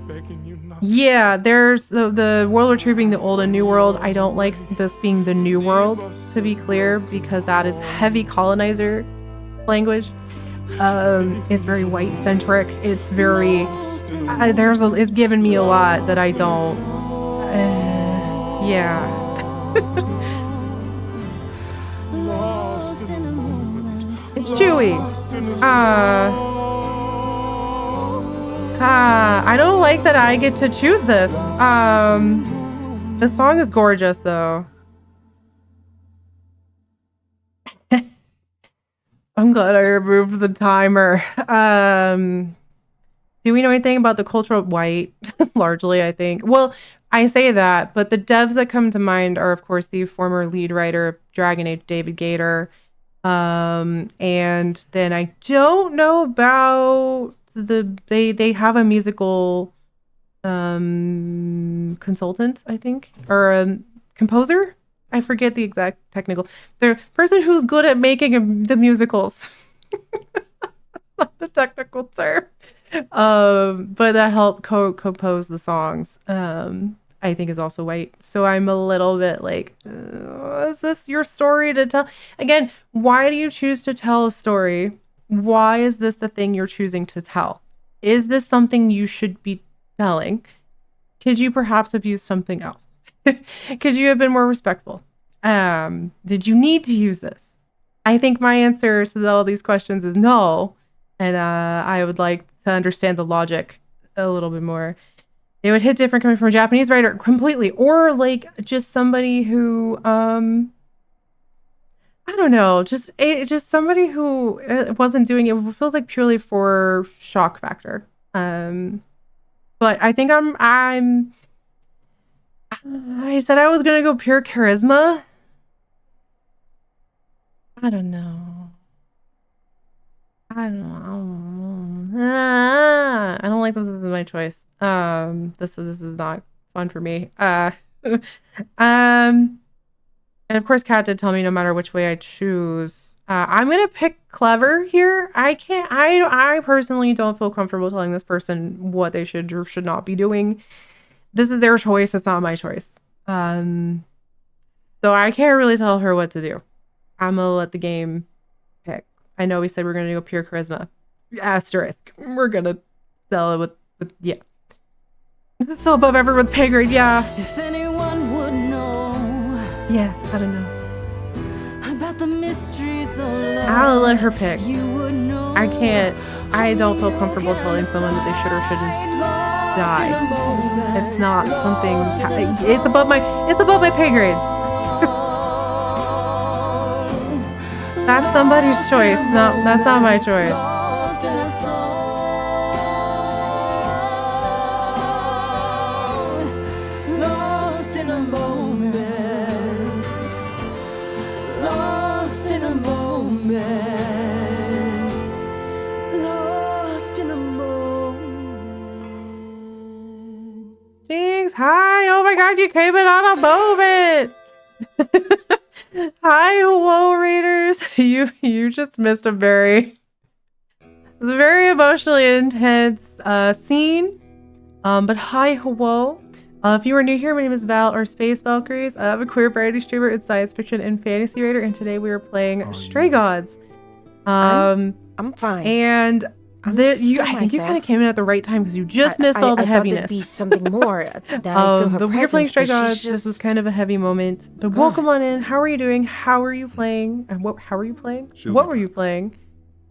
begging you not. Yeah, there's the World War II being the old and new world. I don't like this being the new world, to be clear, because that is heavy colonizer language. It's very white centric. It's very it's given me a lot that I don't. Yeah. Lost in a moment. It's chewy. I don't like that I get to choose this. The song is gorgeous though. I'm glad I removed the timer. Do we know anything about the culture of white? Largely, I think. Well, I say that, but the devs that come to mind are, of course, the former lead writer of Dragon Age, David Gator. And then I don't know about they have a musical consultant, I think, or a composer. I forget the exact technical. The person who's good at making the musicals. That's not the technical term. But that helped compose the songs. I think is also white. So I'm a little bit like, is this your story to tell? Again, why do you choose to tell a story? Why is this the thing you're choosing to tell? Is this something you should be telling? Could you perhaps have used something else? Could you have been more respectful? Did you need to use this? I think my answer to all these questions is no. And I would like to understand the logic a little bit more. It would hit different coming from a Japanese writer completely, or like just somebody who, I don't know, just somebody who wasn't doing it. It feels like purely for shock factor. But I think I said I was gonna go pure charisma. I don't know. I don't like this as my choice. This is not fun for me. And of course, Kat did tell me no matter which way I choose, I'm gonna pick clever here. I personally don't feel comfortable telling this person what they should or should not be doing. This is their choice. It's not my choice. So I can't really tell her what to do. I'm gonna let the game pick. I know we said we're gonna go pure charisma. Asterisk. We're gonna sell it with yeah. This is so above everyone's pay grade, yeah. If anyone would know, yeah, I don't know. About the mysteries of love, I'll let her pick. you would know. I can't. I don't feel comfortable telling someone that they should or shouldn't die. It's not something. It's above my pay grade. That's somebody's choice. No, that's not my choice. Lost in a song, lost in a moment, lost in a moment, lost in a moment. Jinx, hi. Oh my god, you came in on a moment. Hi, whoa, Raiders. You just missed a very emotionally intense scene. But hi, whoa. If you are new here, my name is Val or Space Valkyries. I'm a queer variety streamer in science fiction and fantasy writer, and today we are playing Stray Gods. I'm fine. And I think you kind of came in at the right time because you just missed all the heaviness. I thought there'd be something more that I feel her but we're playing Stray Gods. Just... This was kind of a heavy moment. But welcome on in. How are you doing? How are you playing? And how are you playing? What were you playing?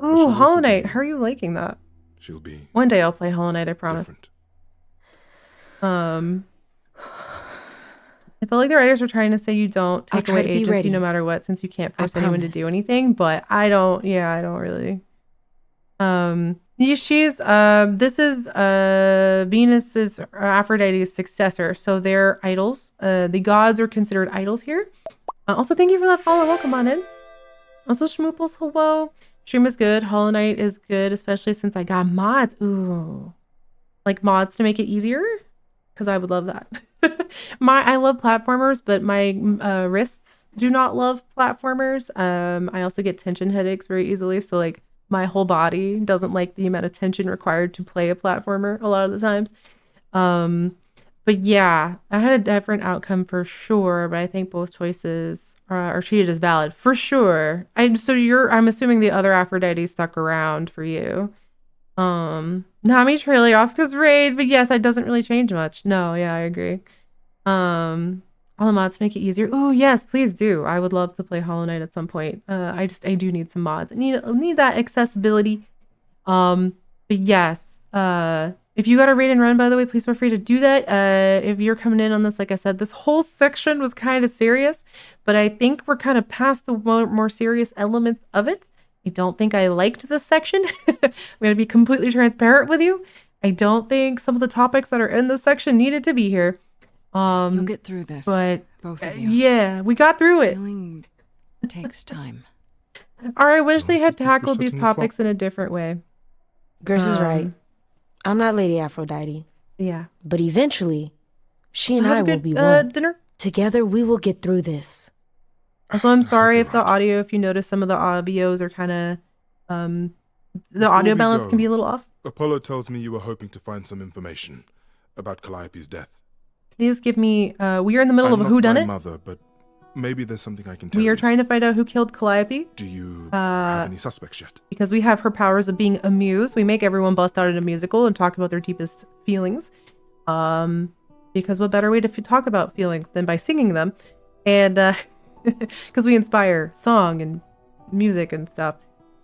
Ooh, Hollow Knight. How are you liking that? She'll be one day I'll play Hollow Knight, I promise. different. I feel like the writers were trying to say you don't take away agency ready. no matter what, since you can't force anyone to do anything, but I don't really. This is Venus's Aphrodite's successor, so they're idols. The gods are considered idols here. Also, thank you for that follow. Welcome on in. Also, Schmooples, hello. Stream is good. Hollow Knight is good, especially since I got mods. Ooh, like mods to make it easier, because I would love that. I love platformers, but my wrists do not love platformers. I also get tension headaches very easily, so like my whole body doesn't like the amount of tension required to play a platformer a lot of the times. But yeah, I had a different outcome for sure, but I think both choices are treated as valid for sure. I'm assuming the other Aphrodite stuck around for you. Nami trailing off because raid, but yes, it doesn't really change much. No, yeah, I agree. All the mods make it easier. Oh yes, please do. I would love to play Hollow Knight at some point. I do need some mods. I need that accessibility. But yes, If you got to read and run, by the way, please feel free to do that. If you're coming in on this, like I said, this whole section was kind of serious, but I think we're kind of past the more serious elements of it. I don't think I liked this section. I'm going to be completely transparent with you. I don't think some of the topics that are in this section needed to be here. You'll get through this, but both of you. yeah, we got through it. Healing takes time. Or I wish they had You're tackled these setting the topics in a different way. Grace is Um, right. I'm not Lady Aphrodite, Yeah. but eventually, she So and have I a will good be one. dinner. Together, we will get through this. Also, I'm sorry you're if the right. audio, if you notice some of the audios are kind of, the Before audio we balance go, can be a little off. Apollo tells me you were hoping to find some information about Calliope's death. Please give me, we are in the middle I'm of a not my whodunit. mother, but maybe there's something I can tell We you. are trying to find out who killed Calliope Do you have any suspects yet? because we have her powers of being amused. We make everyone bust out in a musical and talk about their deepest feelings. Because what better way to talk about feelings than by singing them? And, because we inspire song and music and stuff.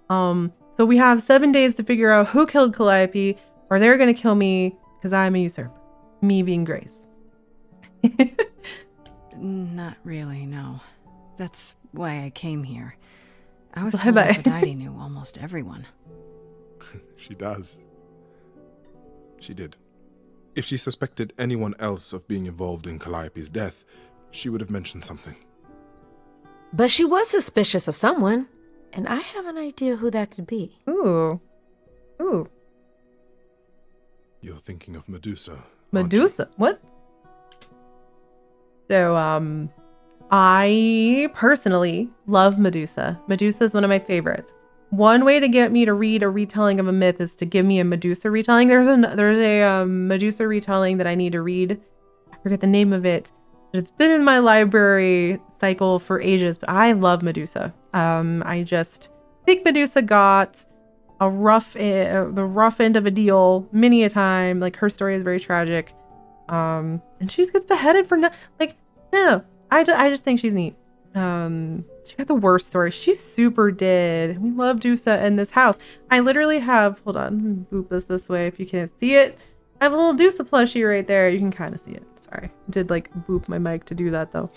So we have 7 days to figure out who killed Calliope, or they're going to kill me because I'm a usurper. Me being Grace. Not really, no. That's why I came here. I was Bye-bye. told Aphrodite knew almost everyone. She does. She did. If she suspected anyone else of being involved in Calliope's death, she would have mentioned something. But she was suspicious of someone, and I have an idea who that could be. Ooh. Ooh. You're thinking of Medusa. aren't you? Medusa. What? So, I personally love Medusa. Medusa is one of my favorites. One way to get me to read a retelling of a myth is to give me a Medusa retelling. There's a Medusa retelling that I need to read. I forget the name of it. But it's been in my library cycle for ages, but I love Medusa. I just think Medusa got the rough end of a deal many a time. Like, her story is very tragic. And she just gets beheaded for no, I just think she's neat. She got the worst story. She's super dead. We love Medusa in this house. I literally have, hold on, let me boop this way if you can't see it. I have a little Medusa plushie right there. You can kind of see it. Sorry. I did like boop my mic to do that though.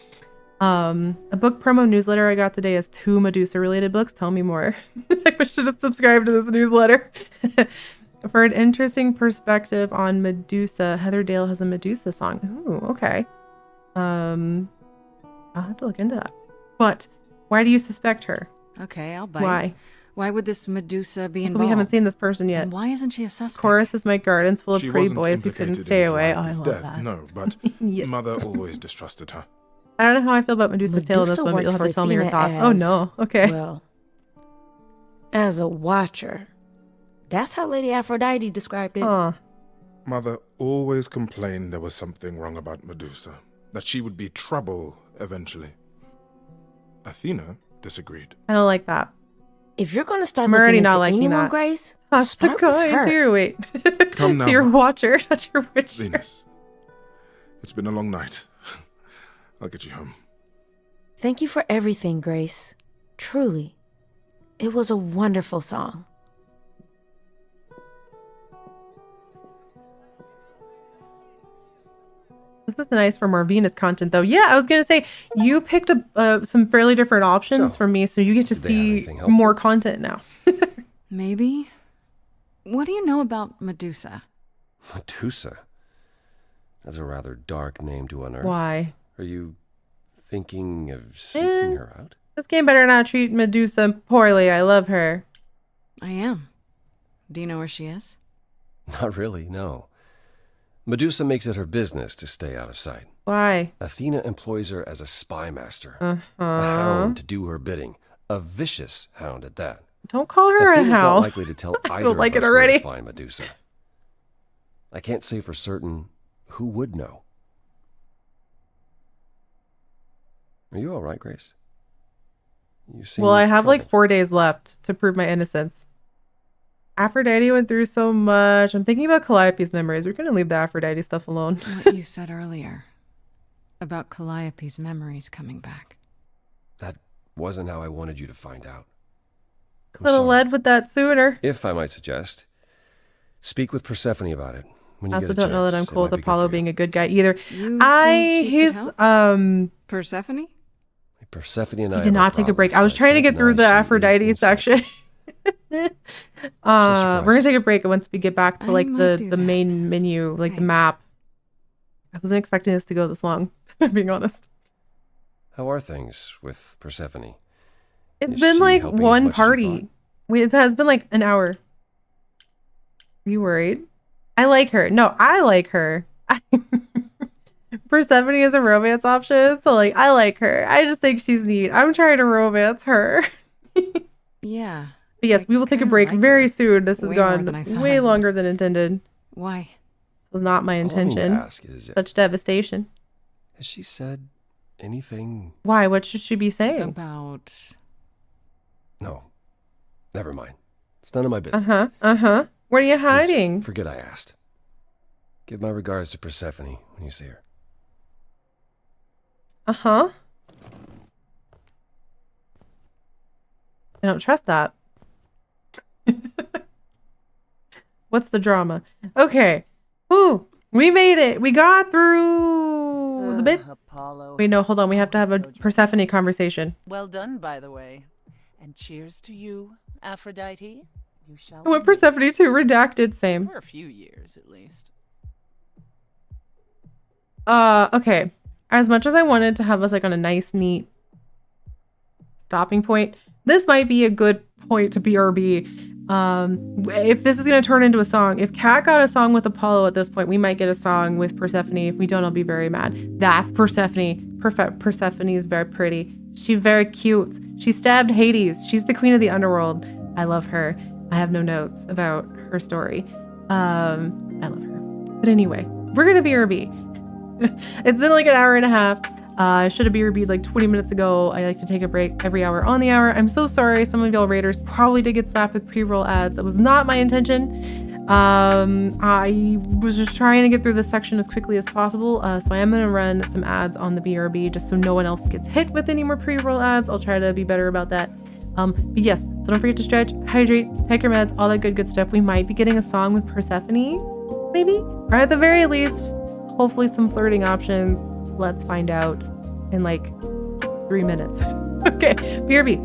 A book promo newsletter I got today is 2 Medusa related books. Tell me more. I should have subscribed to this newsletter. For an interesting perspective on Medusa, Heather Dale has a Medusa song. Ooh, okay. I'll have to look into that. But why do you suspect her? Okay, I'll bite. Why? Why would this Medusa be So involved? we haven't seen this person yet. And why isn't she a suspect? Chorus is my gardens full of She pretty wasn't boys who couldn't implicated stay in away. Oh, I Calliope's love death, that. no, but Yes. Mother always distrusted her. I don't know how I feel about Medusa's tale in this Medusa one, but you'll works have to for tell me your Athena thoughts. Oh as, no. Okay. Well, as a watcher. That's how Lady Aphrodite described it. Huh. Mother always complained there was something wrong about Medusa, that she would be trouble eventually. Athena disagreed. I don't like that. If you're going to start I'm already looking not into liking anyone, that. Grace, That's the start with guy her. too. Wait. Come now. To your watcher, not your witcher. Venus, it's been a long night. I'll get you home. Thank you for everything, Grace. Truly. It was a wonderful song. This is nice for more Venus content, though. Yeah, I was gonna say you picked up some fairly different options So, from me, so you get to did they have see anything helpful? more content now. Maybe. What do you know about Medusa? Medusa? That's a rather dark name to unearth. Why? Are you thinking of seeking her out? This game better not treat Medusa poorly. I love her. I am. Do you know where she is? Not really, no. Medusa makes it her business to stay out of sight. Why? Athena employs her as a spy master, Uh-huh. a hound to do her bidding, a vicious hound at that. Don't call her Athena's a not hound. likely to tell I either don't like of it us where already. to find Medusa. I can't say for certain who would know. Are you all right, Grace? You seem Well, I have like troubled. 4 days left to prove my innocence. Aphrodite went through so much. I'm thinking about Calliope's memories. We're gonna leave the Aphrodite stuff alone. What you said earlier about Calliope's memories coming back. That wasn't how I wanted you to find out. I'm Could have sorry. led with that sooner. If I might suggest, speak with Persephone about it. When I you also get a don't know that I'm chance, it cool with might be good Apollo for you. being a good guy either. You think she could help? Persephone? Persephone and I I did have our not take a break. problems, I was but trying to can't get through the deny she is Aphrodite insightful. section. surprised. We're gonna take a break once we get back to I like might do the that. main menu, like the Thanks. map. I wasn't expecting this to go this long, if I'm being honest. How are things with Persephone? It's Is been she like helping as one much as you party. It has been like an hour. Are you worried? I like her. No, I like her. Persephone is a romance option, so like I like her. I just think she's neat. I'm trying to romance her. Yeah. But yes, I we will take a kinda break like very her. soon. This has Way more gone than I thought way I would. longer than intended. Why? This was not my All I mean to intention. ask is, Such devastation. has she said anything? Why? What should she be saying? About... No. Never mind. It's none of my business. What are you Please hiding? forget I asked. Give my regards to Persephone when you see her. I don't trust that. What's the drama? Okay. Ooh, we made it. We got through the bit. Apollo. Wait, no, hold on. We have to have a So Persephone conversation. Well done, by the way. And cheers to you, Aphrodite. you shall I want be Persephone missed. too. Redacted, same. For a few years, at least. Okay. As much as I wanted to have us like on a nice, neat stopping point, this might be a good point to BRB. If this is gonna turn into a song, if Kat got a song with Apollo at this point, we might get a song with Persephone. If we don't, I'll be very mad. That's Persephone. Persephone is very pretty. She's very cute. She stabbed Hades. She's the queen of the underworld. I love her. I have no notes about her story. I love her. But anyway, we're gonna BRB. It's been like an hour and a half. I should have BRB'd like 20 minutes ago. I like to take a break every hour on the hour. I'm so sorry. Some of y'all raiders probably did get slapped with pre-roll ads. That was not my intention. I was just trying to get through this section as quickly as possible. So I am going to run some ads on the BRB just so no one else gets hit with any more pre-roll ads. I'll try to be better about that. But yes, so don't forget to stretch, hydrate, take your meds, all that good stuff. We might be getting a song with Persephone, maybe? Or at the very least, hopefully some flirting options. Let's find out in like 3 minutes. Okay, BRB.